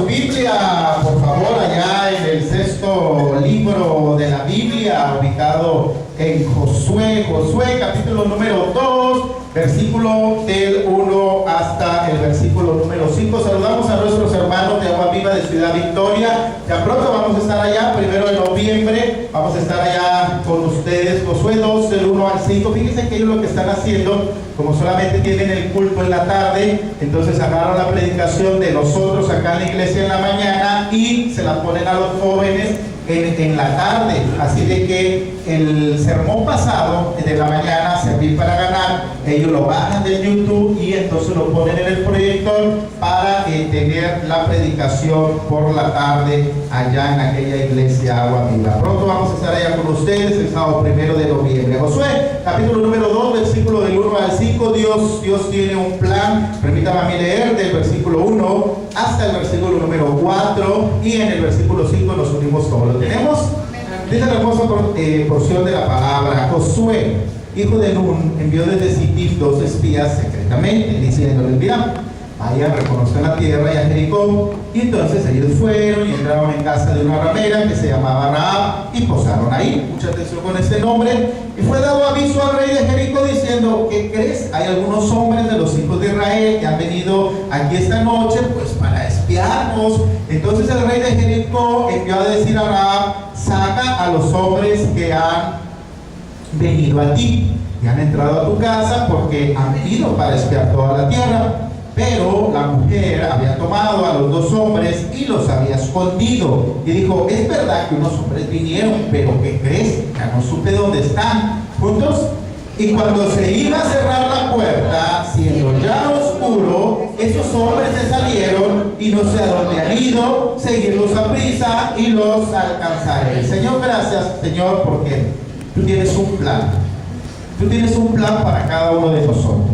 Biblia, por favor, allá en el sexto libro de la Biblia, ubicado en Josué, capítulo número 2, versículo del 1 hasta el versículo número 5. Saludamos a nuestros hermanos de Agua Viva de Ciudad Victoria. Ya pronto vamos a estar allá, 1 de noviembre, vamos a estar allá con ustedes. Josué 2, del 1 al 5. Fíjense que ellos lo que están haciendo, como solamente tienen el culto en la tarde, entonces agarran la predicación de nosotros acá en la iglesia en la mañana y se la ponen a los jóvenes en la tarde. Así de que el sermón pasado de la mañana, Servir para Ganar, ellos lo bajan de YouTube y entonces lo ponen en el proyector para tener la predicación por la tarde allá en aquella iglesia Agua Viva. Pronto vamos a estar allá con ustedes el sábado 1 de noviembre. Josué, capítulo número 2, versículo del 1 al 5. Dios tiene un plan. Permítame a mí leer del versículo 1 hasta el versículo número 4 y en el versículo 5 nos unimos todos. ¿Lo tenemos? Dice la hermosa porción de la palabra. Josué, hijo de Nun, envió desde Sittim 2 espías secretamente, diciéndoles: mira, vayan, reconozcan la tierra y a Jericó. Y entonces ellos fueron y entraron en casa de una ramera que se llamaba Rahab y posaron ahí. Mucha atención con este nombre. Y fue dado aviso al rey de Jericó diciendo: ¿qué crees? Hay algunos hombres de los hijos de Israel que han venido aquí esta noche pues para espiarnos. Entonces el rey de Jericó envió a decir a Rahab: saca a los hombres que han venido a ti y han entrado a tu casa, porque han venido para espiar toda la tierra. Pero la mujer había tomado a los 2 hombres y los había escondido. Y dijo: es verdad que unos hombres vinieron, pero ¿qué crees? Ya no supe dónde están. Juntos. Y cuando se iba a cerrar la puerta, siendo ya oscuro, esos hombres se salieron y no sé a dónde han ido. Seguirlos a prisa y los alcanzaré. Señor, gracias, Señor, porque tú tienes un plan. Tú tienes un plan para cada uno de nosotros.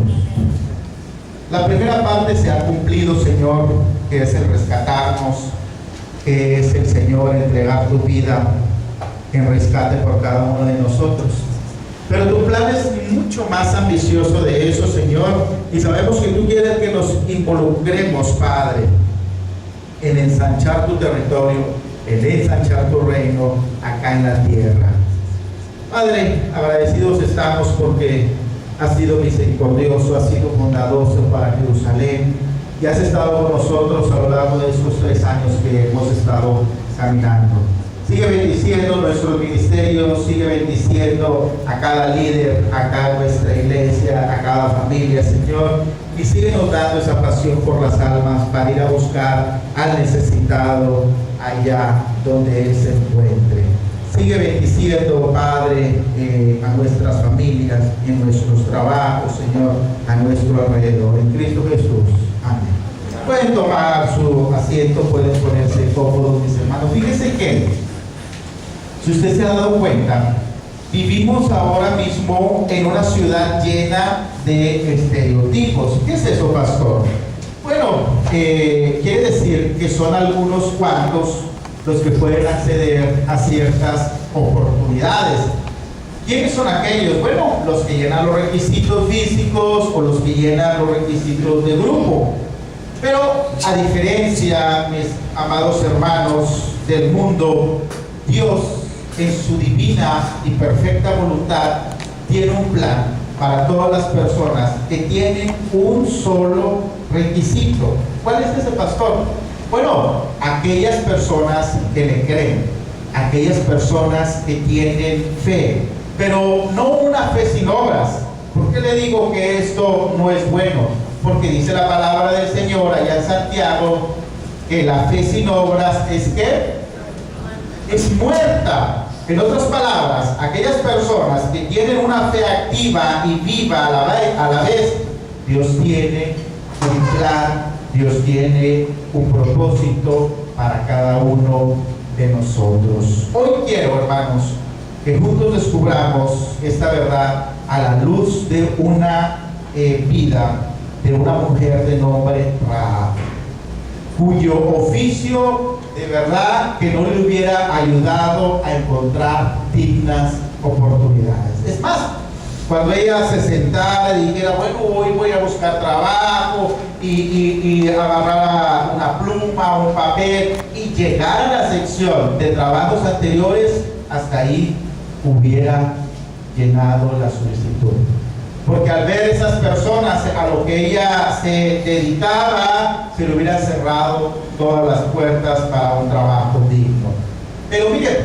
La primera parte se ha cumplido, Señor, que es el rescatarnos, que es el, Señor, entregar tu vida en rescate por cada uno de nosotros. Pero tu plan es mucho más ambicioso de eso, Señor, y sabemos que tú quieres que nos involucremos, Padre, en ensanchar tu territorio, en ensanchar tu reino acá en la tierra. Padre, agradecidos estamos porque has sido misericordioso, has sido bondadoso para Jerusalén y has estado con nosotros a lo largo de estos 3 años que hemos estado caminando. Sigue bendiciendo nuestros ministerios, sigue bendiciendo a cada líder, acá en nuestra iglesia, a cada familia, Señor, y sigue nos dando esa pasión por las almas para ir a buscar al necesitado allá donde Él se encuentre. Sigue bendiciendo, Padre, a nuestras familias, en nuestros trabajos, Señor, a nuestro alrededor. En Cristo Jesús. Amén. Pueden tomar su asiento, pueden ponerse cómodos, mis hermanos. Fíjense que, si usted se ha dado cuenta, vivimos ahora mismo en una ciudad llena de estereotipos. ¿Qué es eso, pastor? Bueno, quiere decir que son algunos cuantos los que pueden acceder a ciertas oportunidades. ¿Quiénes son aquellos? Bueno, los que llenan los requisitos físicos o los que llenan los requisitos de grupo. Pero a diferencia, mis amados hermanos del mundo, Dios en su divina y perfecta voluntad tiene un plan para todas las personas que tienen un solo requisito. ¿Cuál es ese, pastor? Bueno, aquellas personas que le creen, aquellas personas que tienen fe, pero no una fe sin obras. ¿Por qué le digo que esto no es bueno? Porque dice la palabra del Señor allá en Santiago que la fe sin obras es ¿qué? Es muerta. En otras palabras, aquellas personas que tienen una fe activa y viva a la vez, Dios tiene un plan, Dios tiene un propósito para cada uno de nosotros. Hoy quiero, hermanos, que juntos descubramos esta verdad a la luz de una vida de una mujer de nombre Rahab, cuyo oficio de verdad que no le hubiera ayudado a encontrar dignas oportunidades. Es más, cuando ella se sentara y dijera, bueno, hoy voy a buscar trabajo y agarrara una pluma, un papel y llegara a la sección de trabajos anteriores, hasta ahí hubiera llenado la solicitud. Porque al ver esas personas a lo que ella se dedicaba, se le hubiera cerrado todas las puertas para un trabajo digno. Pero miren,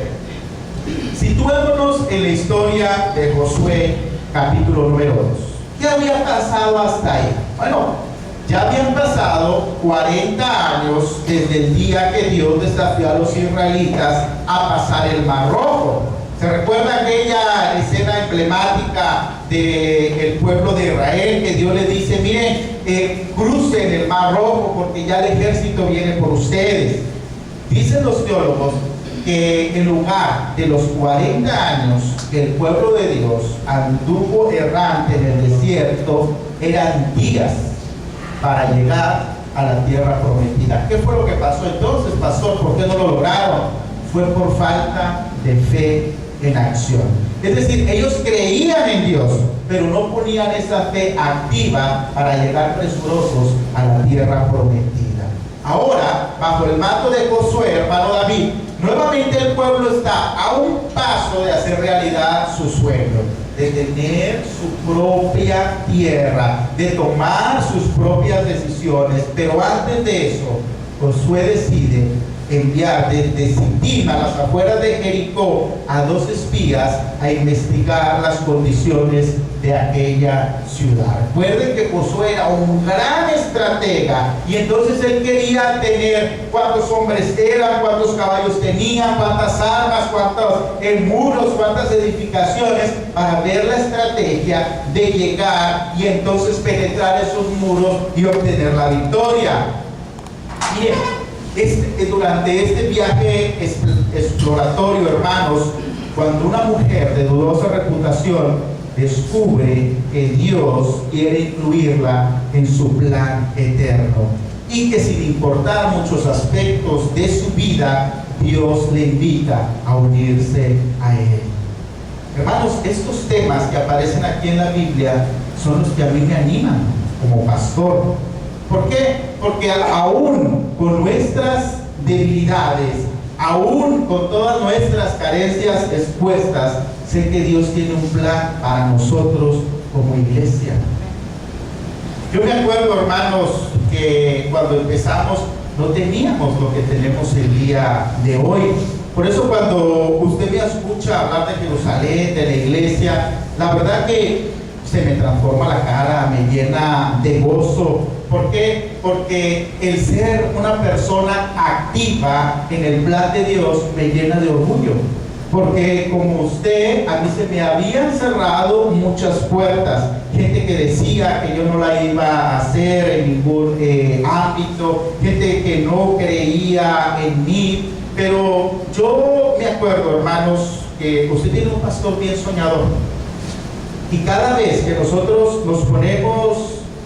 situémonos en la historia de Josué, capítulo número 2. ¿Qué había pasado hasta ahí? Bueno, ya habían pasado 40 años desde el día que Dios desafió a los israelitas a pasar el Mar Rojo. ¿Se recuerda aquella escena emblemática del pueblo de Israel, que Dios les dice, miren, crucen el Mar Rojo porque ya el ejército viene por ustedes? Dicen los teólogos que en lugar de los 40 años que el pueblo de Dios anduvo errante en el desierto, eran días para llegar a la tierra prometida. ¿Qué fue lo que pasó entonces, pastor? ¿Por qué no lo lograron? Fue por falta de fe en acción. Es decir, ellos creían en Dios, pero no ponían esa fe activa para llegar presurosos a la tierra prometida. Ahora, bajo el manto de Josué, hermano David, nuevamente el pueblo está a un paso de hacer realidad su sueño, de tener su propia tierra, de tomar sus propias decisiones. Pero antes de eso, Josué decide enviar desde Sittim, a las afueras de Jericó, a 2 espías a investigar las condiciones de aquella ciudad. Recuerden que Josué era un gran estratega, y entonces él quería tener cuántos hombres eran, cuántos caballos tenían, cuántas armas, cuántos muros, cuántas edificaciones, para ver la estrategia de llegar y entonces penetrar esos muros y obtener la victoria. Miren, durante este viaje exploratorio, hermanos, cuando una mujer de dudosa reputación descubre que Dios quiere incluirla en su plan eterno, y que sin importar muchos aspectos de su vida, Dios le invita a unirse a Él. Hermanos, estos temas que aparecen aquí en la Biblia son los que a mí me animan como pastor. ¿Por qué? Porque aún con nuestras debilidades, aún con todas nuestras carencias expuestas, sé que Dios tiene un plan para nosotros como iglesia. Yo me acuerdo, hermanos, que cuando empezamos no teníamos lo que tenemos el día de hoy. Por eso cuando usted me escucha hablar de Jerusalén, de la iglesia, la verdad que se me transforma la cara, me llena de gozo. ¿Por qué? Porque el ser una persona activa en el plan de Dios me llena de orgullo. Porque como usted, a mí se me habían cerrado muchas puertas. Gente que decía que yo no la iba a hacer en ningún ámbito, gente que no creía en mí. Pero yo me acuerdo, hermanos, que usted tiene un pastor bien soñador. Y cada vez que nosotros nos ponemos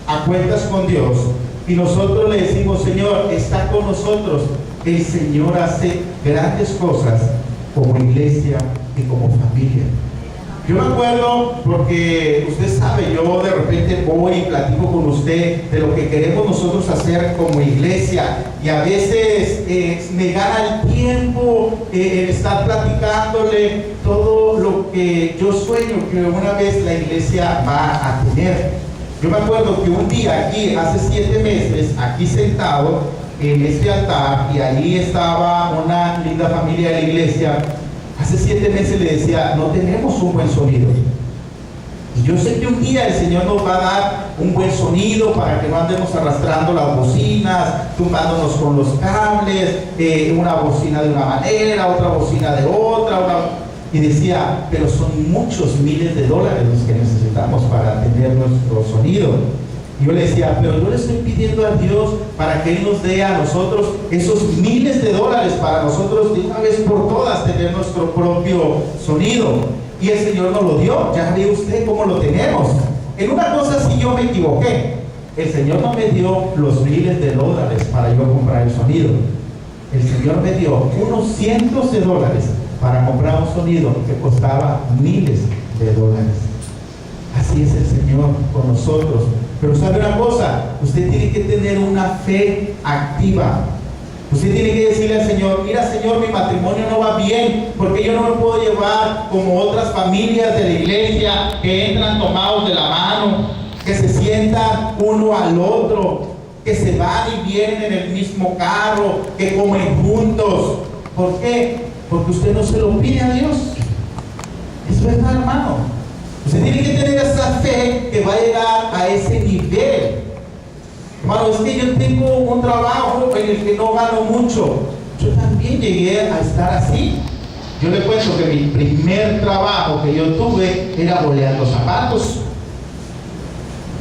a cuentas con Dios y nosotros le decimos, Señor, está con nosotros, el Señor hace grandes cosas como iglesia y como familia. Yo me acuerdo, porque usted sabe, yo de repente voy y platico con usted de lo que queremos nosotros hacer como iglesia, y a veces me gana el tiempo en estar platicándole todo lo que yo sueño que una vez la iglesia va a tener. Yo me acuerdo que un día aquí, hace 7 meses, aquí sentado en este altar, y allí estaba una linda familia de la iglesia. Hace 7 meses le decía, no tenemos un buen sonido. Y yo sé que un día el Señor nos va a dar un buen sonido para que no andemos arrastrando las bocinas, tumbándonos con los cables, una bocina de una manera, otra bocina de otra. Y decía, pero son muchos miles de dólares los que necesitamos para tener nuestro sonido. Y yo le decía, pero yo le estoy pidiendo a Dios para que Él nos dé a nosotros esos miles de dólares para nosotros de una vez por todas tener nuestro propio sonido. Y el Señor nos lo dio. Ya ve usted cómo lo tenemos. En una cosa sí yo me equivoqué. El Señor no me dio los miles de dólares para yo comprar el sonido. El Señor me dio unos cientos de dólares para comprar un sonido que costaba miles de dólares. Así es el Señor con nosotros. Pero sabe una cosa, usted tiene que tener una fe activa. Usted tiene que decirle al Señor: mira, Señor, mi matrimonio no va bien, porque yo no me puedo llevar como otras familias de la iglesia que entran tomados de la mano, que se sientan uno al otro, que se van y vienen en el mismo carro, que comen juntos. ¿Por qué? Porque usted no se lo pide a Dios. Es verdad, hermano. Usted tiene que tener esa fe que va a llegar a ese nivel. Hermano, es que yo tengo un trabajo en el que no gano mucho. Yo también llegué a estar así. Yo le cuento que mi primer trabajo que yo tuve era boleando zapatos.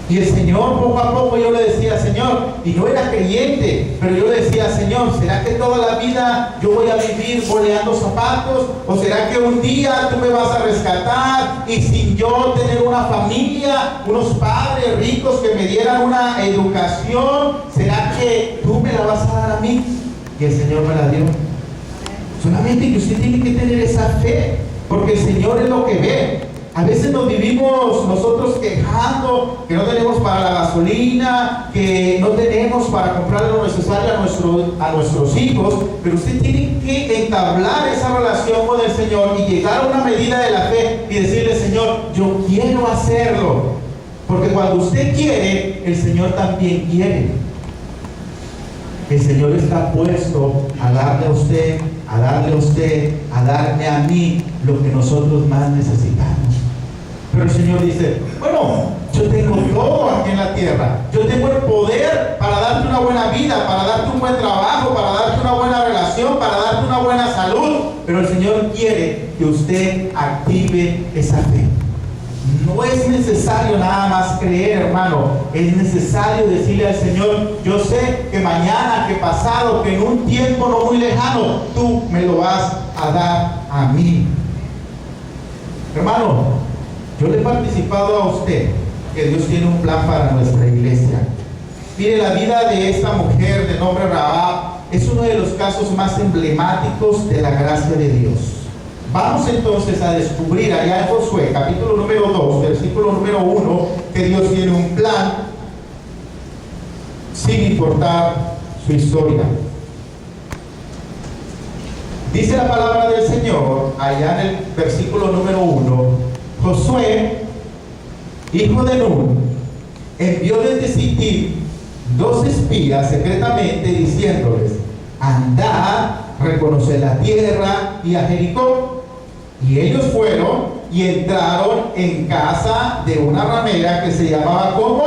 Y el Señor, poco a poco, yo le decía: Señor, y no era creyente, pero yo le decía: Señor, ¿será que toda la vida yo voy a vivir boleando zapatos? ¿O será que un día tú me vas a rescatar y sin yo tener una familia, unos padres ricos que me dieran una educación, será que tú me la vas a dar a mí? Y el Señor me la dio. Solamente que usted tiene que tener esa fe, porque el Señor es lo que ve. A veces nos vivimos nosotros quejando que no tenemos para la gasolina, que no tenemos para comprar lo necesario a nuestros hijos, pero usted tiene que entablar esa relación con el Señor y llegar a una medida de la fe y decirle: Señor, yo quiero hacerlo. Porque cuando usted quiere, el Señor también quiere. El Señor está puesto a darle a usted, a darle a usted, a darme a mí lo que nosotros más necesitamos. Pero el Señor dice: bueno, yo tengo todo aquí en la tierra. Yo tengo el poder para darte una buena vida, para darte un buen trabajo, para darte una buena relación, para darte una buena salud. Pero el Señor quiere que usted active esa fe. No es necesario nada más creer, hermano. Es necesario decirle al Señor: yo sé que mañana, que pasado, que en un tiempo no muy lejano, tú me lo vas a dar a mí. Hermano, yo le he participado a usted que Dios tiene un plan para nuestra iglesia. Mire, la vida de esta mujer de nombre Rahab es uno de los casos más emblemáticos de la gracia de Dios. Vamos entonces a descubrir allá en Josué, capítulo número 2, versículo número 1, que Dios tiene un plan sin importar su historia. Dice la palabra del Señor, allá en el versículo número 1, Josué, hijo de Nun, envió desde Sittim 2 espías secretamente, diciéndoles: andad, reconoced la tierra y a Jericó. Y ellos fueron y entraron en casa de una ramera que se llamaba ¿cómo?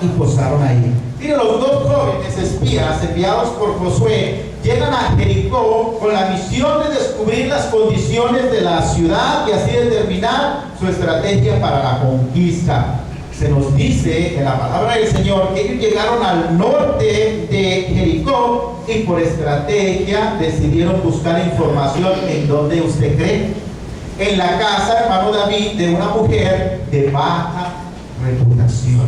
Y posaron ahí. Miren, los 2 jóvenes espías enviados por Josué llegan a Jericó con la misión de descubrir las condiciones de la ciudad y así determinar su estrategia para la conquista. Se nos dice en la palabra del Señor que ellos llegaron al norte de Jericó y por estrategia decidieron buscar información. ¿En dónde usted cree? En la casa, hermano David, de una mujer de baja reputación.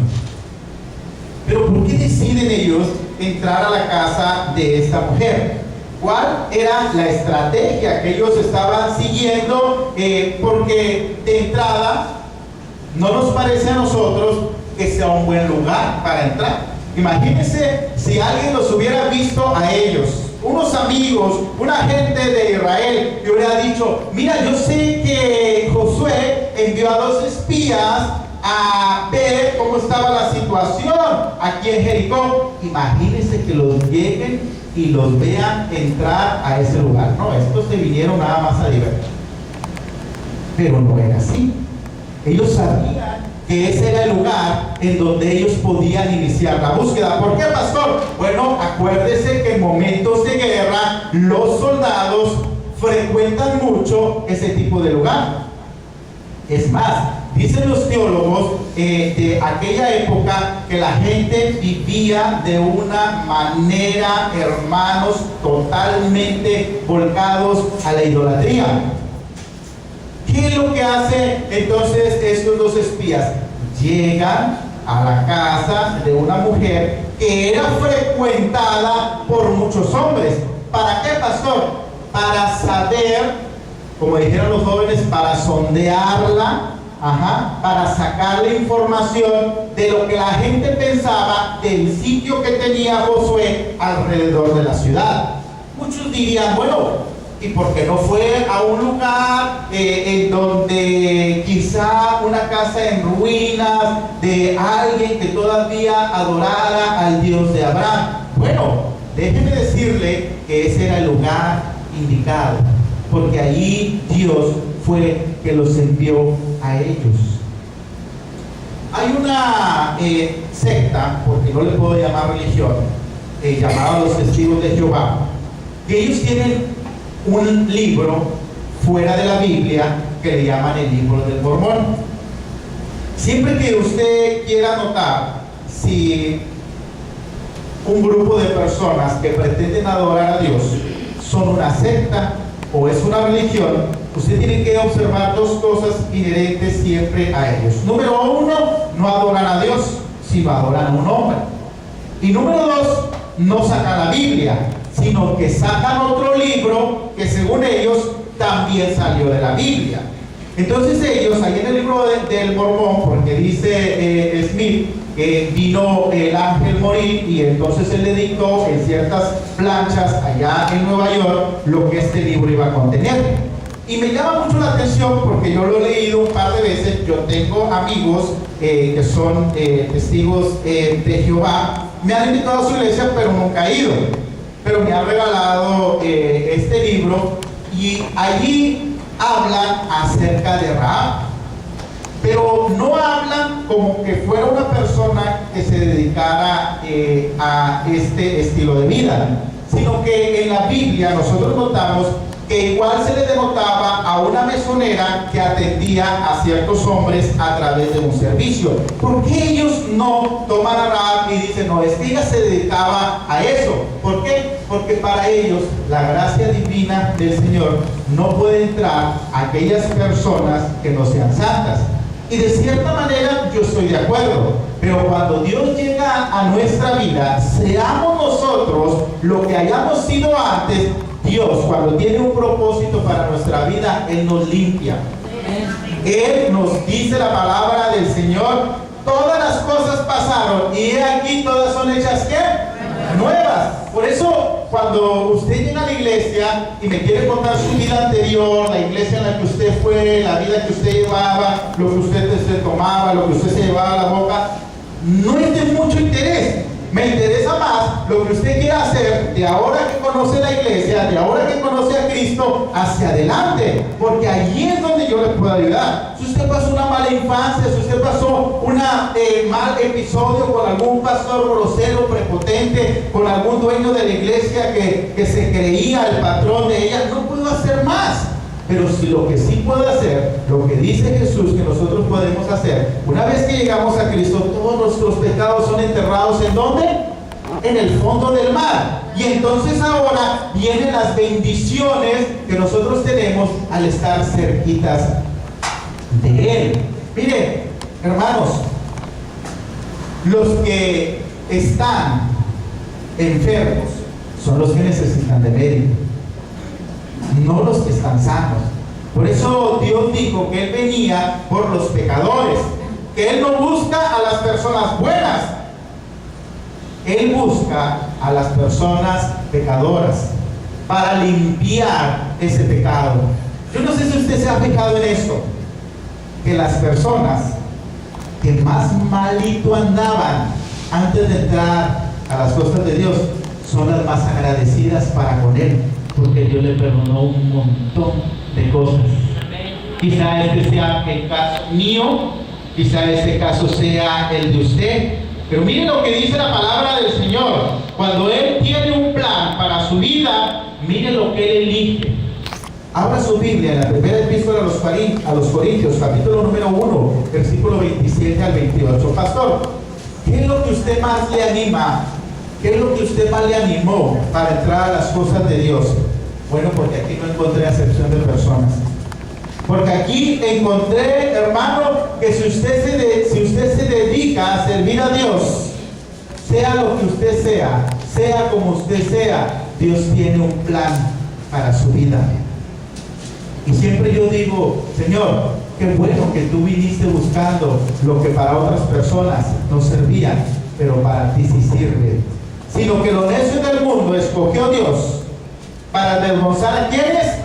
Pero ¿por qué deciden ellos entrar a la casa de esta mujer? ¿Cuál era la estrategia que ellos estaban siguiendo? Porque de entrada no nos parece a nosotros que sea un buen lugar para entrar. Imagínense si alguien los hubiera visto a ellos, unos amigos, una gente de Israel, que hubiera dicho: mira, yo sé que Josué envió a 2 espías a ver cómo estaba la situación aquí en Jericó. Imagínense que los lleguen y los vean entrar a ese lugar. No, estos se vinieron nada más a divertir. Pero no era así. Ellos sabían que ese era el lugar en donde ellos podían iniciar la búsqueda. ¿Por qué, pastor? Bueno, acuérdese que en momentos de guerra los soldados frecuentan mucho ese tipo de lugar. Es más, dicen los teólogos de aquella época que la gente vivía de una manera, hermanos, totalmente volcados a la idolatría. ¿Qué es lo que hacen entonces estos 2 espías? Llegan a la casa de una mujer que era frecuentada por muchos hombres. ¿Para qué, pastor? Para saber, como dijeron los jóvenes, para sondearla, para sacarle información de lo que la gente pensaba del sitio que tenía Josué alrededor de la ciudad. Muchos dirían, bueno, ¿y por qué no fue a un lugar en donde quizá una casa en ruinas de alguien que todavía adorara al Dios de Abraham? Bueno, déjeme decirle que ese era el lugar indicado, porque allí Dios fue que los envió a ellos. Hay una secta, porque no le puedo llamar religión, llamada los Testigos de Jehová, que ellos tienen un libro fuera de la Biblia que le llaman el libro del Mormón. Siempre que usted quiera notar si un grupo de personas que pretenden adorar a Dios son una secta o es una religión, usted tiene que observar dos cosas inherentes siempre a ellos. Número uno, no adoran a Dios, sino adoran a un hombre. Y número dos, no sacan la Biblia, sino que sacan otro libro que según ellos también salió de la Biblia. Entonces ellos, ahí en el libro del Mormón, porque dice Smith que vino el ángel morir y entonces él le dictó en ciertas planchas allá en Nueva York lo que este libro iba a contener. Y me llama mucho la atención porque yo lo he leído un par de veces. Yo tengo amigos que son testigos de Jehová. Me han invitado a su iglesia, pero nunca he ido. Pero me han regalado este libro y allí hablan acerca de Rahab, pero no hablan como que fuera una persona que se dedicara a este estilo de vida, sino que en la Biblia nosotros notamos que igual se le denotaba a una mesonera que atendía a ciertos hombres a través de un servicio. ¿Por qué ellos no toman a Rahab y dicen, no, es que ella se dedicaba a eso? ¿Por qué? Porque para ellos la gracia divina del Señor no puede entrar a aquellas personas que no sean santas. Y de cierta manera yo estoy de acuerdo, pero cuando Dios llega a nuestra vida, seamos nosotros lo que hayamos sido antes. Dios, cuando tiene un propósito para nuestra vida, Él nos limpia. Él nos dice la palabra del Señor, todas las cosas pasaron y he aquí todas son hechas ¿qué? Nuevas. Por eso cuando usted llega a la iglesia y me quiere contar su vida anterior, la iglesia en la que usted fue, la vida que usted llevaba, lo que usted se tomaba, lo que usted se llevaba a la boca, no es de mucho interés. Me interesa más lo que usted quiera hacer de ahora que conoce la iglesia, de ahora que conoce a Cristo, hacia adelante, porque allí es donde yo le puedo ayudar. Si usted pasó una mala infancia, si usted pasó un mal episodio con algún pastor grosero, prepotente, con algún dueño de la iglesia que se creía el patrón de ella, no puedo hacer más. Pero si lo que sí puedo hacer, lo que dice Jesús que nosotros podemos hacer, una vez que llegamos a Cristo, todos nuestros pecados son enterrados ¿en dónde? En el fondo del mar. Y entonces ahora vienen las bendiciones que nosotros tenemos al estar cerquitas de Él. Miren, hermanos, los que están enfermos son los que necesitan de médico, no los que están sanos. Por eso Dios dijo que Él venía por los pecadores, que Él no busca a las personas buenas, Él busca a las personas pecadoras para limpiar ese pecado. Yo no sé si usted se ha fijado en esto, que las personas que más malito andaban antes de entrar a las cosas de Dios son las más agradecidas para con Él, porque Dios le perdonó un montón de cosas. Quizá este sea el caso mío, quizá este caso sea el de usted, pero miren lo que dice la palabra del Señor. Cuando Él tiene un plan para su vida, miren lo que Él elige. Abra su Biblia en la primera epístola a los Corintios, capítulo número 1, versículo 27 al 28. Pastor, ¿qué es lo que usted más le anima? ¿Qué es lo que usted más le animó para entrar a las cosas de Dios? Bueno, porque aquí no encontré acepción de personas. Porque aquí encontré, hermano, que si usted se dedica a servir a Dios, sea lo que usted sea como usted sea, Dios tiene un plan para su vida. Y siempre yo digo, Señor, qué bueno que tú viniste buscando lo que para otras personas no servía, pero para ti sí sirve. Sino que lo necio del mundo escogió Dios para avergonzar a quienes,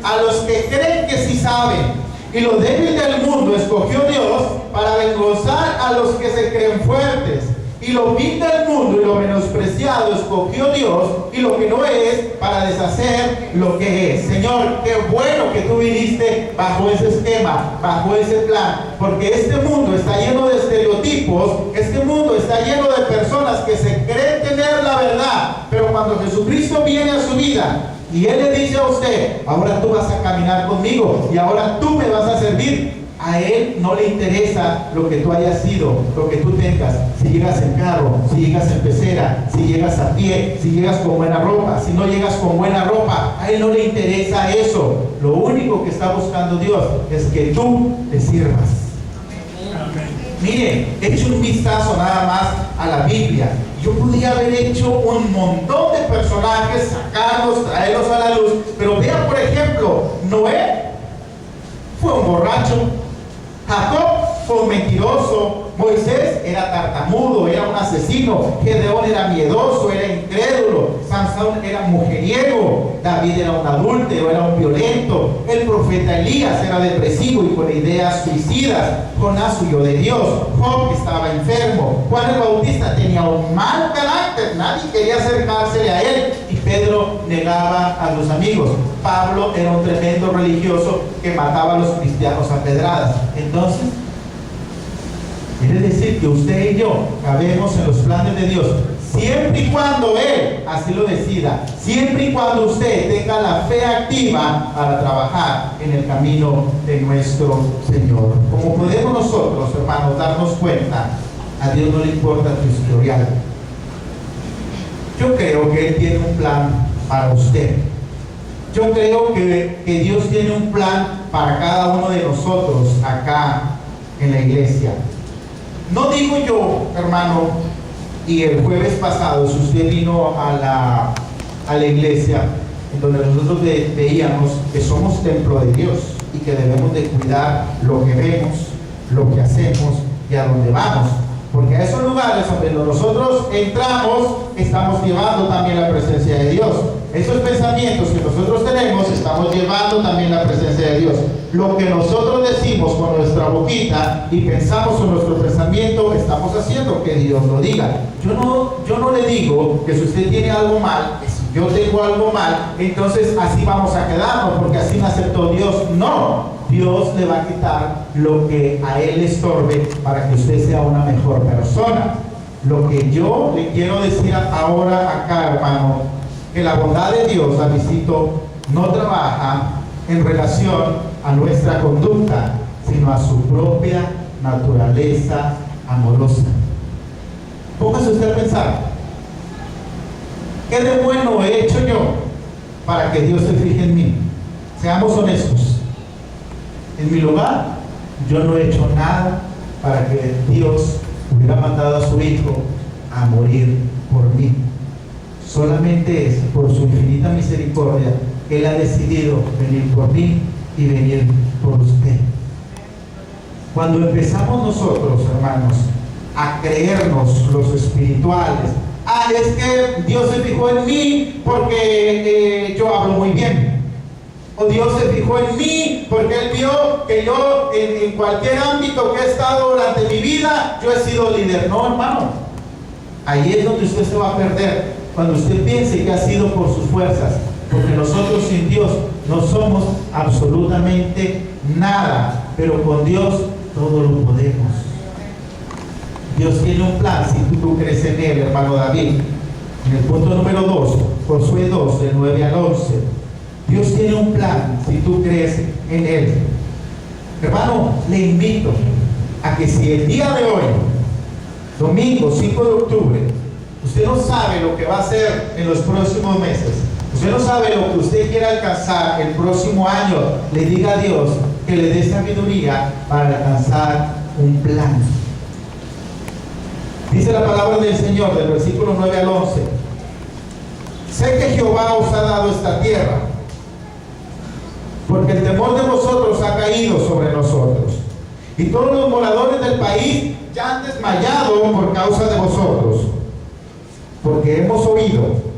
a los que creen que sí saben. Y lo débil del mundo escogió Dios para avergonzar a los que se creen fuertes. Y lo vil del mundo y lo menospreciado escogió Dios, y lo que no es, para deshacer lo que es. Señor, qué bueno que tú viniste bajo ese esquema, bajo ese plan, porque este mundo está lleno de estereotipos, este mundo está lleno de personas que se creen tener la verdad, pero cuando Jesucristo viene a su vida y Él le dice a usted, ahora tú vas a caminar conmigo y ahora tú me vas a servir, a Él no le interesa lo que tú hayas sido, lo que tú tengas, si llegas en carro, si llegas en pecera, si llegas a pie, si llegas con buena ropa, si no llegas con buena ropa, a Él no le interesa eso. Lo único que está buscando Dios es que tú le sirvas. Miren, he hecho un vistazo nada más a la Biblia. Yo podría haber hecho un montón de personajes, sacarlos, traerlos a la luz, pero vean, por ejemplo, Noé fue un borracho, Jacob fue un mentiroso, Moisés era tartamudo, era un asesino, Gedeón era miedoso, era incrédulo, Sansón era mujeriego, David era un adúltero, era un violento, el profeta Elías era depresivo y con ideas suicidas, Jonás huyó de Dios, Job estaba enfermo, Juan el Bautista tenía un mal carácter, nadie quería acercársele a él, y Pedro negaba a los amigos. Pablo era un tremendo religioso que mataba a los cristianos a pedradas. Entonces, quiere decir que usted y yo cabemos en los planes de Dios, siempre y cuando Él así lo decida, siempre y cuando usted tenga la fe activa para trabajar en el camino de nuestro Señor. Como podemos nosotros, hermanos, darnos cuenta, a Dios no le importa tu historial. Yo creo que Él tiene un plan para usted. Yo creo que Dios tiene un plan para cada uno de nosotros acá en la iglesia. No digo yo, hermano, y el jueves pasado, si usted vino a la iglesia, en donde nosotros veíamos que somos templo de Dios y que debemos de cuidar lo que vemos, lo que hacemos y a dónde vamos. Porque a esos lugares donde nosotros entramos, estamos llevando también la presencia de Dios. Esos pensamientos que nosotros tenemos, estamos llevando también la presencia de Dios. Lo que nosotros decimos con nuestra boquita y pensamos en nuestro pensamiento, estamos haciendo que Dios lo diga. Yo no le digo que si usted tiene algo mal, que si yo tengo algo mal, entonces así vamos a quedarnos, porque así me aceptó Dios. No. Dios le va a quitar lo que a Él le estorbe para que usted sea una mejor persona. Lo que yo le quiero decir ahora acá, hermano, que la bondad de Dios, la visito, no trabaja en relación a nuestra conducta, sino a su propia naturaleza amorosa. Póngase usted a pensar, ¿qué de bueno he hecho yo para que Dios se fije en mí? Seamos honestos. En mi lugar, yo no he hecho nada para que Dios hubiera mandado a su Hijo a morir por mí. Solamente es por su infinita misericordia que Él ha decidido venir por mí y venir por usted. Cuando empezamos nosotros, hermanos, a creernos los espirituales, es que Dios se fijó en mí porque yo hablo muy bien. O Dios se fijó en mí porque Él vio que yo en cualquier ámbito que he estado durante mi vida, yo he sido líder. No, hermano, ahí es donde usted se va a perder, cuando usted piense que ha sido por sus fuerzas, porque nosotros sin Dios no somos absolutamente nada, pero con Dios todo lo podemos. Dios tiene un plan si tú crees en Él, hermano David. En el punto número 2, Josué 2, del 9 al 11. Dios tiene un plan si tú crees en Él. Hermano, le invito a que si el día de hoy, domingo 5 de octubre, usted no sabe lo que va a hacer en los próximos meses, usted no sabe lo que usted quiere alcanzar el próximo año, le diga a Dios que le dé sabiduría para alcanzar un plan. Dice la palabra del Señor, del versículo 9 al 11. Sé que Jehová os ha dado esta tierra, porque el temor de vosotros ha caído sobre nosotros. y todos los moradores del país ya han desmayado por causa de vosotros, porque hemos oído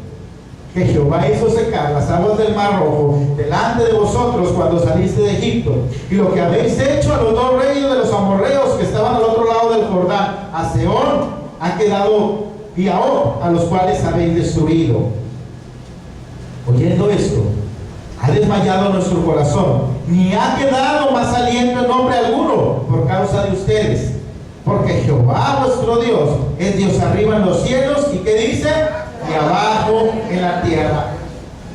que Jehová hizo secar las aguas del Mar Rojo delante de vosotros cuando saliste de Egipto, y lo que habéis hecho a los dos reyes de los amorreos que estaban al otro lado del Jordán, a Sehón ha quedado y a Og, a los cuales habéis destruido. Oyendo esto, ha desmayado nuestro corazón, ni ha quedado más aliento en nombre alguno por causa de ustedes, porque Jehová vuestro Dios es Dios arriba en los cielos, y ¿qué dice? Y abajo en la tierra.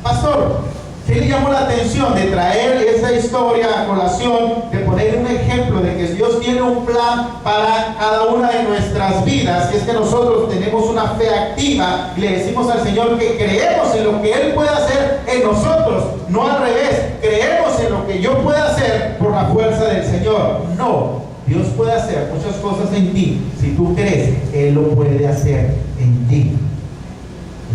Pastor, ¿qué le llamó la atención de traer esa historia a colación, de poner un ejemplo de que Dios tiene un plan para cada una de nuestras vidas? Y es que nosotros tenemos una fe activa y le decimos al Señor que creemos en lo que Él puede hacer en nosotros, no al revés, creemos en lo que yo pueda hacer por la fuerza del Señor. No, Dios puede hacer muchas cosas en ti. Si tú crees, Él lo puede hacer en ti.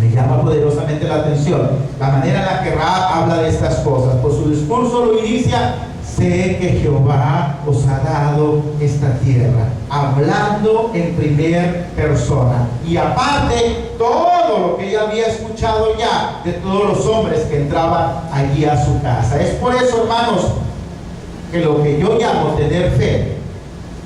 Me llama poderosamente la atención la manera en la que Rahab habla de estas cosas. Por su discurso lo inicia: sé que Jehová os ha dado esta tierra, hablando en primera persona. Y aparte, todo lo que ella había escuchado ya de todos los hombres que entraban allí a su casa. Es por eso, hermanos, que lo que yo llamo tener fe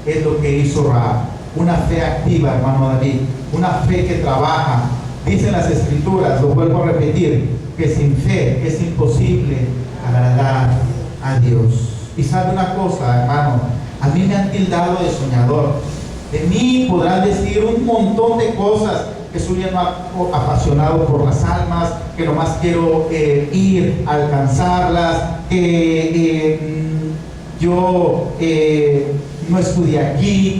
es lo que hizo Rahab. Una fe activa, hermano David, una fe que trabaja. Dicen las Escrituras, lo vuelvo a repetir, que sin fe es imposible agradar a Dios. Y sabe una cosa, hermano, a mí me han tildado de soñador. De mí podrán decir un montón de cosas, que soy un apasionado por las almas, que nomás quiero ir a alcanzarlas, que yo no estudié aquí,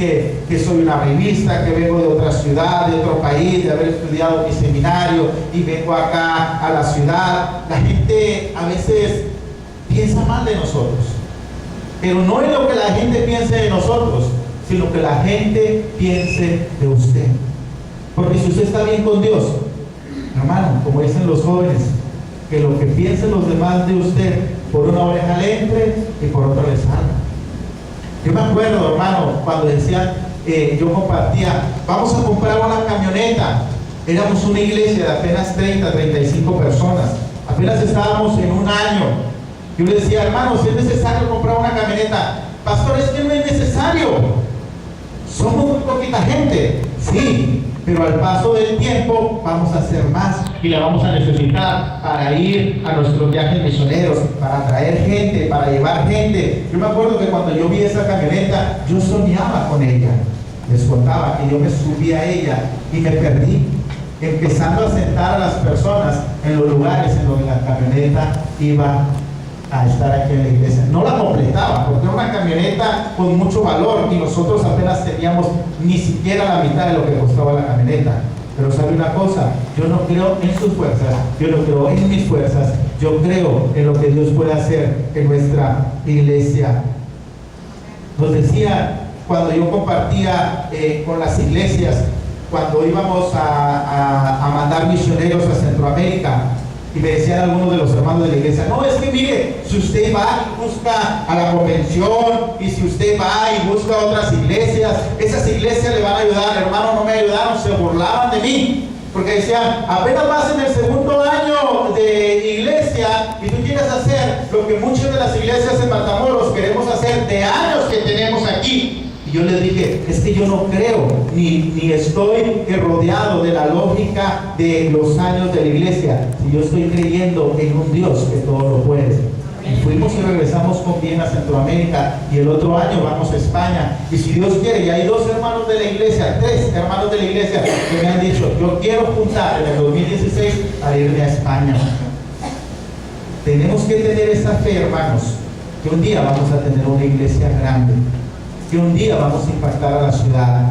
que soy una revista, que vengo de otra ciudad, de otro país, de haber estudiado mi seminario y vengo acá a la ciudad. La gente a veces piensa mal de nosotros, pero no es lo que la gente piense de nosotros, sino que la gente piense de usted. Porque si usted está bien con Dios, hermano, como dicen los jóvenes, que lo que piensen los demás de usted, por una oreja le entre y por otra le salga. Yo me acuerdo, hermano, cuando decían, yo compartía, vamos a comprar una camioneta. Éramos una iglesia de apenas 30, 35 personas. Apenas estábamos en un año. Yo le decía, hermano, si es necesario comprar una camioneta. Pastor, es que no es necesario. Somos muy poquita gente. Sí, pero al paso del tiempo vamos a hacer más y la vamos a necesitar para ir a nuestros viajes misioneros, para traer gente, para llevar gente. Yo me acuerdo que cuando yo vi esa camioneta, yo soñaba con ella. Les contaba que yo me subí a ella y me perdí, empezando a sentar a las personas en los lugares en donde la camioneta iba a estar aquí en la iglesia. No la completaba, porque era una camioneta con mucho valor y nosotros apenas teníamos ni siquiera la mitad de lo que costaba la camioneta. Pero sabe una cosa, yo no creo en sus fuerzas, yo no creo en mis fuerzas, yo creo en lo que Dios puede hacer en nuestra iglesia. Nos decía, cuando yo compartía con las iglesias, cuando íbamos a mandar misioneros a Centroamérica, y me decían algunos de los hermanos de la iglesia, no, es que mire, si usted va y busca a la convención, y si usted va y busca a otras iglesias, esas iglesias le van a ayudar. Hermano, no me ayudaron, se burlaban de mí, porque decían, apenas vas en el segundo año de iglesia y tú quieres hacer lo que muchas de las iglesias en Matamoros queremos hacer de años que tenemos aquí. Y yo les dije, es que yo no creo, ni estoy rodeado de la lógica de los años de la iglesia, si yo estoy creyendo en un Dios que todo lo puede. Y fuimos y regresamos con bien a Centroamérica, y el otro año vamos a España, y si Dios quiere, y hay 2 hermanos de la iglesia, 3 hermanos de la iglesia que me han dicho, yo quiero juntar en el 2016 a irme a España. Tenemos que tener esa fe, hermanos, que un día vamos a tener una iglesia grande, que un día vamos a impactar a la ciudad.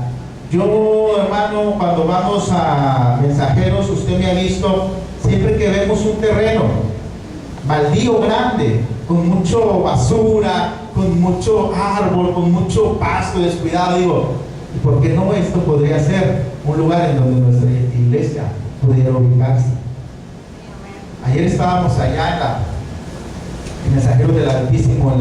Yo, hermano, cuando vamos a mensajeros, usted me ha visto, siempre que vemos un terreno baldío grande, con mucho basura, con mucho árbol, con mucho pasto descuidado, digo, ¿y por qué no esto podría ser un lugar en donde nuestra iglesia pudiera ubicarse? Ayer estábamos allá en Mensajeros del Altísimo,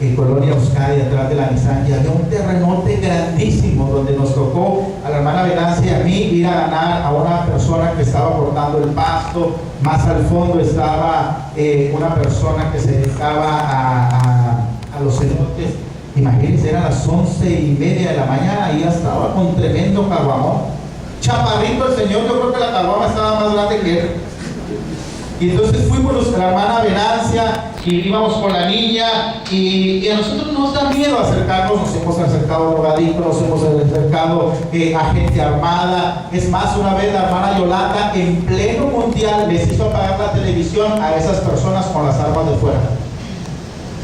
en Colonia Euskadi, atrás de la Nissan, y había un terrenote grandísimo donde nos tocó a la hermana Venancia y a mí ir a ganar a una persona que estaba cortando el pasto. Más al fondo estaba una persona que se dedicaba a los cenotes. Imagínense, eran las 11:30 de la mañana y ya estaba con tremendo caguamón. Chaparrito el señor, yo creo que la caguama estaba más grande que él. Y entonces fuimos la hermana Venancia y íbamos con la niña y a nosotros nos da miedo acercarnos. Nos hemos acercado a drogaditos, nos hemos acercado a gente armada. Es más, una vez la hermana Yolanda en pleno mundial les hizo apagar la televisión a esas personas con las armas de fuera.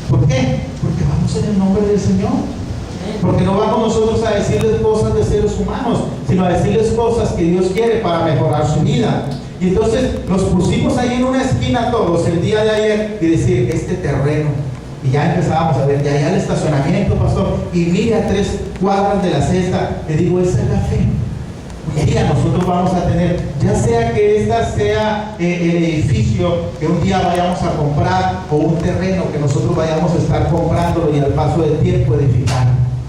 ¿Por qué? Porque vamos en el nombre del Señor. Porque no vamos nosotros a decirles cosas de seres humanos, sino a decirles cosas que Dios quiere para mejorar su vida. Y entonces nos pusimos ahí en una esquina todos el día de ayer y decir, este terreno. Y ya empezábamos a ver, de allá el estacionamiento, pastor, y mire a 3 cuadras de la cesta. Le digo, esa es la fe. Un día nosotros vamos a tener, ya sea que esta sea el edificio que un día vayamos a comprar o un terreno que nosotros vayamos a estar comprándolo y al paso del tiempo edificar.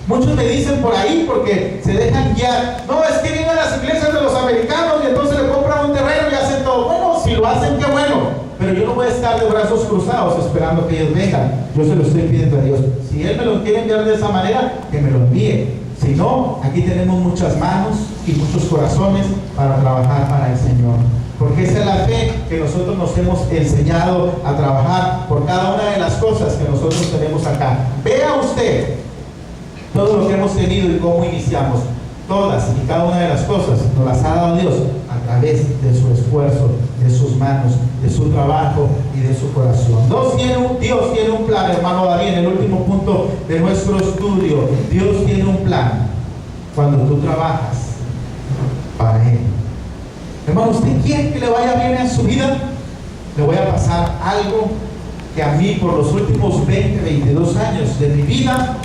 Muchos me dicen por ahí porque se dejan guiar. No, es que vienen a las iglesias de los americanos y entonces le compran un terreno y hacen todo. Bueno, si lo hacen, qué bueno. Pero yo no voy a estar de brazos cruzados esperando que ellos vengan. Yo se lo estoy pidiendo a Dios. Si Él me lo quiere enviar de esa manera, que me lo envíe. Si no, aquí tenemos muchas manos y muchos corazones para trabajar para el Señor. Porque esa es la fe que nosotros nos hemos enseñado a trabajar por cada una de las cosas que nosotros tenemos acá. Vea usted todo lo que hemos tenido y cómo iniciamos. Todas y cada una de las cosas nos las ha dado Dios a través de su esfuerzo, de sus manos, de su trabajo y de su corazón. Dios tiene un plan, hermano David, en el último punto de nuestro estudio. Dios tiene un plan cuando tú trabajas para Él. Hermano, ¿usted quiere que le vaya bien en su vida? Le voy a pasar algo que a mí por los últimos 20, 22 años de mi vida,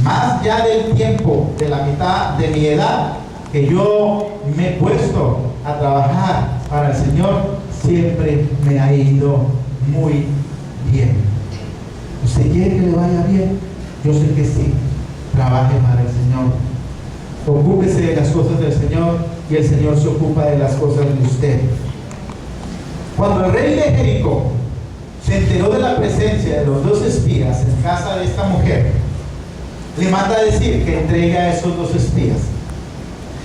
más ya del tiempo, de la mitad de mi edad, que yo me he puesto a trabajar para el Señor, siempre me ha ido muy bien. ¿Usted quiere que le vaya bien? Yo sé que sí. Trabaje para el Señor. Ocúpese de las cosas del Señor y el Señor se ocupa de las cosas de usted. Cuando el rey de Jericó se enteró de la presencia de los 2 espías en casa de esta mujer, le manda a decir que entregue a esos 2 espías.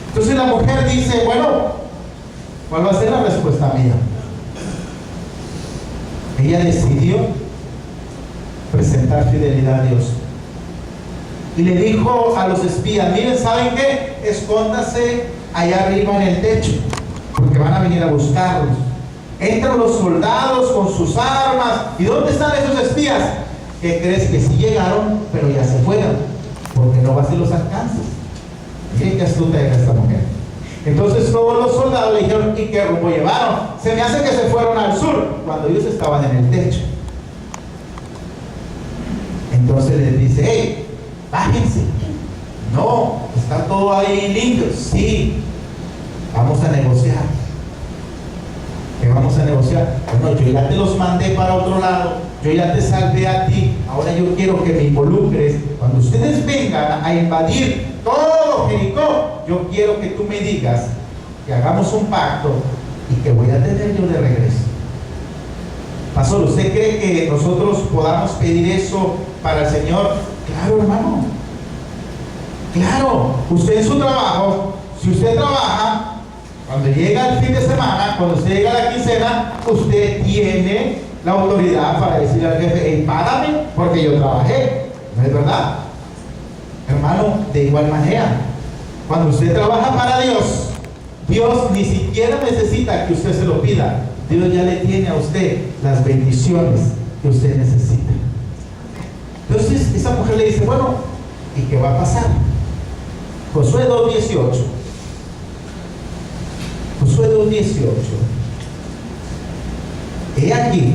Entonces la mujer dice, bueno, ¿cuál va a ser la respuesta mía? Ella decidió presentar fidelidad a Dios. Y le dijo a los espías, miren, ¿saben qué? Escóndase allá arriba en el techo, porque van a venir a buscarlos. Entran los soldados con sus armas. ¿Y dónde están esos espías? ¿Qué crees? Que sí llegaron, pero ya se fueron, porque no vas y los alcanzas. Miren qué astuta era esta mujer. Entonces todos los soldados le dijeron, ¿y qué rumbo llevaron? Se me hace que se fueron al sur, cuando ellos estaban en el techo. Entonces les dice, hey, bájense. No, está todo ahí limpio. Sí, vamos a negociar. ¿Qué vamos a negociar? Bueno, yo ya te los mandé para otro lado, yo ya te salvé a ti, ahora yo quiero que me involucres. Cuando ustedes vengan a invadir todo Jericó, yo quiero que tú me digas que hagamos un pacto y que voy a tener yo de regreso. Pastor, ¿usted cree que nosotros podamos pedir eso para el Señor? Claro, hermano. Claro, usted en su trabajo, si usted trabaja, cuando llega el fin de semana, cuando usted llega a la quincena, usted tiene la autoridad para decirle al jefe, hey, págame porque yo trabajé. ¿No es verdad? Hermano, de igual manera, cuando usted trabaja para Dios, Dios ni siquiera necesita que usted se lo pida. Dios ya le tiene a usted las bendiciones que usted necesita. Entonces esa mujer le dice, bueno, ¿y qué va a pasar? Josué 2:18. Josué 2:18. He aquí,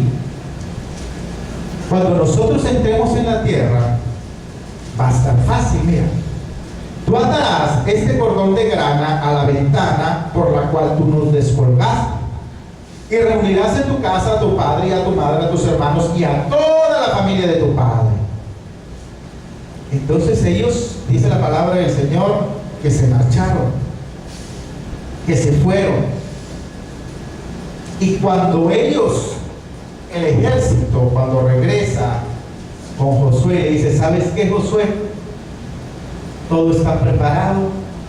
cuando nosotros entremos en la tierra, va a estar fácil, mira. Tú atarás este cordón de grana a la ventana por la cual tú nos descolgaste, y reunirás en tu casa a tu padre y a tu madre, a tus hermanos y a toda la familia de tu padre. Entonces ellos, dice la palabra del Señor, que se marcharon, que se fueron. Y cuando ellos, el ejército, cuando regresa con Josué, le dice: ¿sabes qué, Josué? Todo está preparado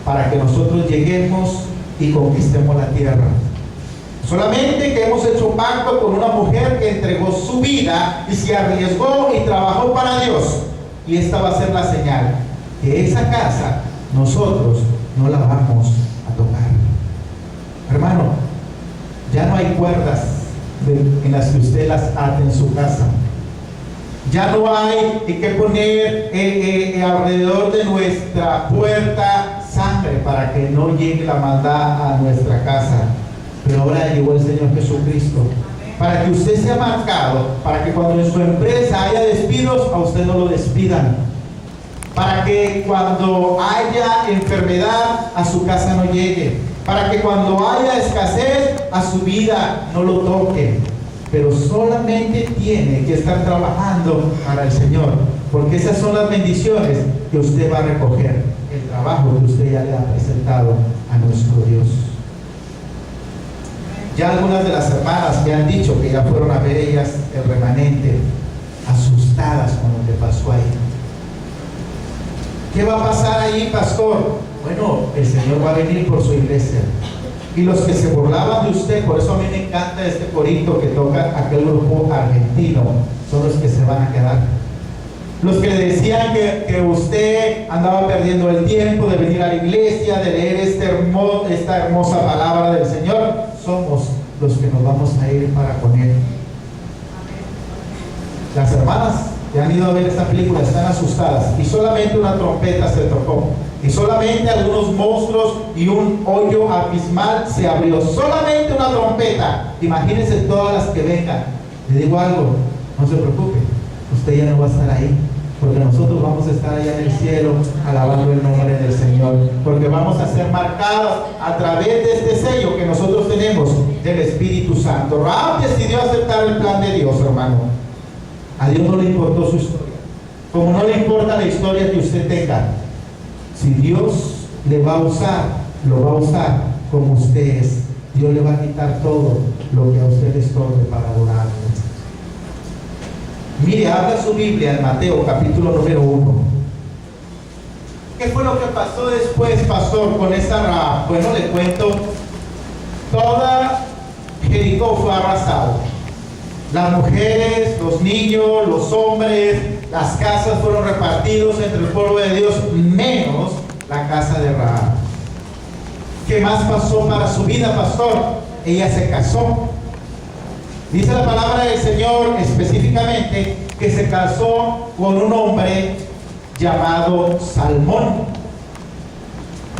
para que nosotros lleguemos y conquistemos la tierra. Solamente que hemos hecho pacto con una mujer que entregó su vida y se arriesgó y trabajó para Dios. Y esta va a ser la señal, que esa casa nosotros no la vamos a tocar. Hermano, ya no hay cuerdas en las que usted las ate en su casa. Ya no hay que poner alrededor de nuestra puerta sangre para que no llegue la maldad a nuestra casa. Pero ahora llegó el Señor Jesucristo para que usted sea marcado, para que cuando en su empresa haya despidos, a usted no lo despidan, para que cuando haya enfermedad a su casa no llegue, para que cuando haya escasez a su vida no lo toque. Pero solamente tiene que estar trabajando para el Señor, porque esas son las bendiciones que usted va a recoger, el trabajo que usted ya le ha presentado a nuestro Dios. Ya algunas de las hermanas me han dicho que ya fueron a ver ellas el remanente, asustadas con lo que pasó ahí. ¿Qué va a pasar ahí, pastor? Bueno, el Señor va a venir por su iglesia. Y los que se burlaban de usted, por eso a mí me encanta este corito que toca aquel grupo argentino, son los que se van a quedar. Los que le decían que usted andaba perdiendo el tiempo de venir a la iglesia, de leer esta hermosa palabra del Señor, somos los que nos vamos a ir para con Él. Las hermanas que han ido a ver esta película están asustadas y solamente una trompeta se tocó. Y solamente algunos monstruos y un hoyo abismal se abrió. Solamente una trompeta. Imagínense todas las que vengan. Le digo algo, no se preocupe, usted ya no va a estar ahí, porque nosotros vamos a estar allá en el cielo alabando el nombre del Señor, porque vamos a ser marcados a través de este sello que nosotros tenemos del Espíritu Santo. Rahab decidió aceptar el plan de Dios, hermano. A Dios no le importó su historia, como no le importa la historia que usted tenga. Si Dios le va a usar, lo va a usar como usted es. Dios le va a quitar todo lo que a usted le estorbe para adorarlo. Mire, habla su Biblia en Mateo capítulo número 1. ¿Qué fue lo que pasó después, pastor, con esa Rahab? Bueno, le cuento. Toda Jericó fue arrasado. Las mujeres, los niños, los hombres, las casas fueron repartidos entre el pueblo de Dios, menos la casa de Rahab. ¿Qué más pasó para su vida, pastor? Ella se casó. Dice la palabra del Señor específicamente que se casó con un hombre llamado Salmón.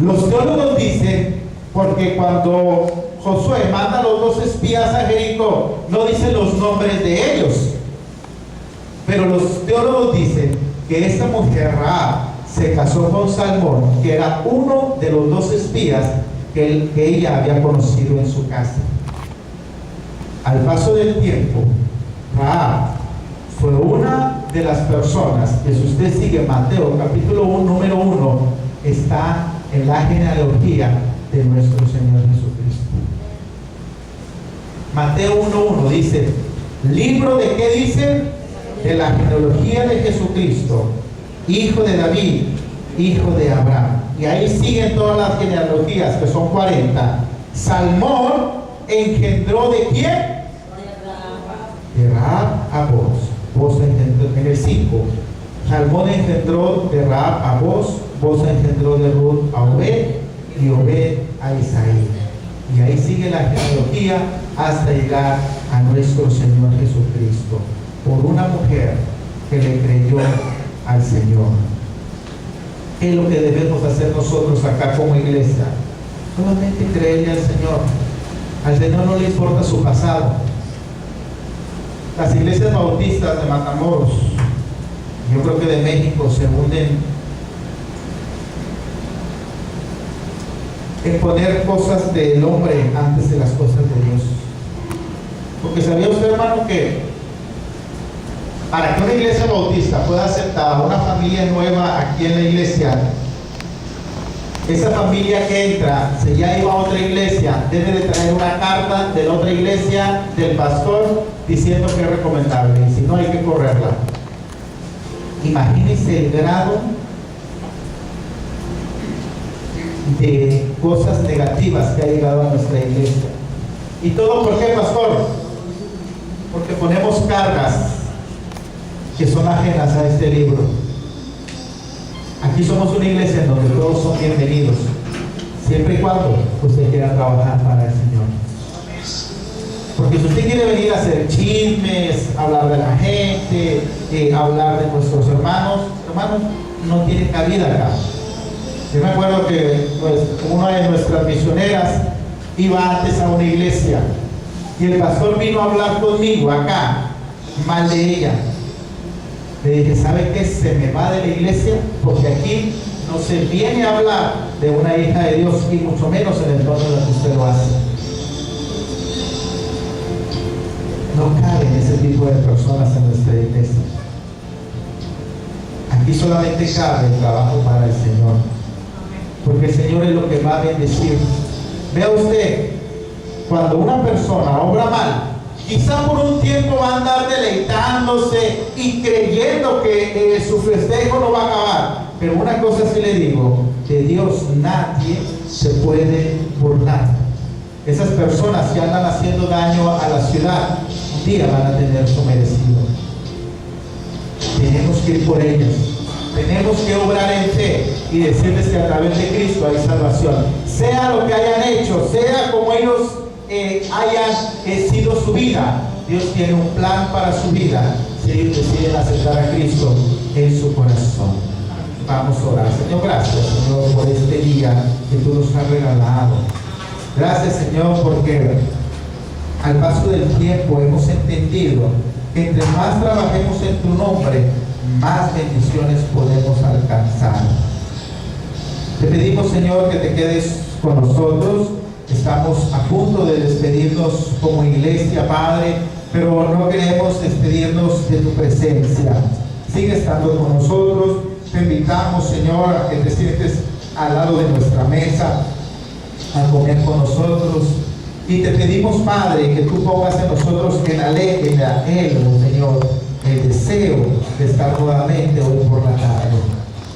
Los teólogos dicen, porque cuando Josué manda a los 2 espías a Jericó, no dicen los nombres de ellos, pero los teólogos dicen que esta mujer Rahab se casó con Salmón, que era uno de los 2 espías que ella había conocido en su casa. Al paso del tiempo, Rahab fue una de las personas que, si usted sigue Mateo capítulo 1, número 1, está en la genealogía de nuestro Señor Jesucristo. Mateo 1:1 dice, libro de qué dice, de la genealogía de Jesucristo, hijo de David, hijo de Abraham. Y ahí siguen todas las genealogías, que son 40. Salmón engendró ¿de quién? De Rahab a Boz engendró, en el 5. Salmón engendró de Rahab a Boz engendró de Ruth a Obed, y Obed a Isaí. Y ahí sigue la genealogía hasta llegar a nuestro Señor Jesucristo, por una mujer que le creyó al Señor. ¿Qué es lo que debemos hacer nosotros acá como iglesia? Solamente creerle al Señor. Al Señor no le importa su pasado. Las iglesias bautistas de Matamoros, yo creo que de México, se hunden en poner cosas del hombre antes de las cosas de Dios. Porque ¿sabía usted, hermano, que para que una iglesia bautista pueda aceptar a una familia nueva aquí en la iglesia, esa familia que entra, si ya iba a otra iglesia, debe de traer una carta de la otra iglesia, del pastor, diciendo que es recomendable, y si no hay que correrla. Imagínense el grado de cosas negativas que ha llegado a nuestra iglesia. ¿Y todo por qué, pastor? Porque ponemos cargas que son ajenas a este libro. Aquí somos una iglesia en donde todos son bienvenidos, siempre y cuando usted quiera trabajar para el Señor. Porque si usted quiere venir a hacer chismes, hablar de la gente, hablar de nuestros hermanos, no tiene cabida acá. Yo me acuerdo que una de nuestras misioneras iba antes a una iglesia y el pastor vino a hablar conmigo acá, mal de ella. Le dije, ¿sabe qué? Se me va de la iglesia porque aquí no se viene a hablar de una hija de Dios y mucho menos en el tono en el que usted lo hace. No caben ese tipo de personas en nuestra iglesia. Aquí solamente cabe el trabajo para el Señor, porque el Señor es lo que va a bendecir. Vea usted, cuando una persona obra mal, quizá por un tiempo va a andar deleitándose y creyendo que su festejo no va a acabar. Pero una cosa sí le digo, de Dios nadie se puede burlar. Esas personas que andan haciendo daño a la ciudad, un día van a tener su merecido. Tenemos que ir por ellas. Tenemos que obrar en fe y decirles que a través de Cristo hay salvación. Sea lo que hayan hecho, sea como ellos hayan sido su vida, Dios tiene un plan para su vida si ellos deciden aceptar a Cristo en su corazón. Vamos a orar. Señor, gracias, Señor, por este día que tú nos has regalado. Gracias, Señor, porque al paso del tiempo hemos entendido que entre más trabajemos en tu nombre, más bendiciones podemos alcanzar. Te pedimos, Señor, que te quedes con nosotros. Estamos a punto de despedirnos como iglesia, Padre, pero no queremos despedirnos de tu presencia. Sigue estando con nosotros. Te invitamos, Señor, a que te sientes al lado de nuestra mesa a comer con nosotros. Y te pedimos, Padre, que tú pongas en nosotros el anhelo, Señor, el deseo de estar nuevamente hoy por la tarde.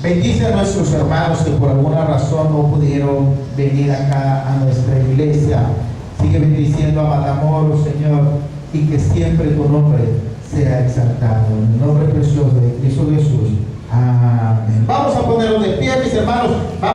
Bendice a nuestros hermanos que por alguna razón no pudieron venir acá a nuestra iglesia. Sigue bendiciendo a Matamoros, Señor, y que siempre tu nombre sea exaltado. En el nombre precioso de Cristo Jesús. Amén. Vamos a ponernos de pie, mis hermanos.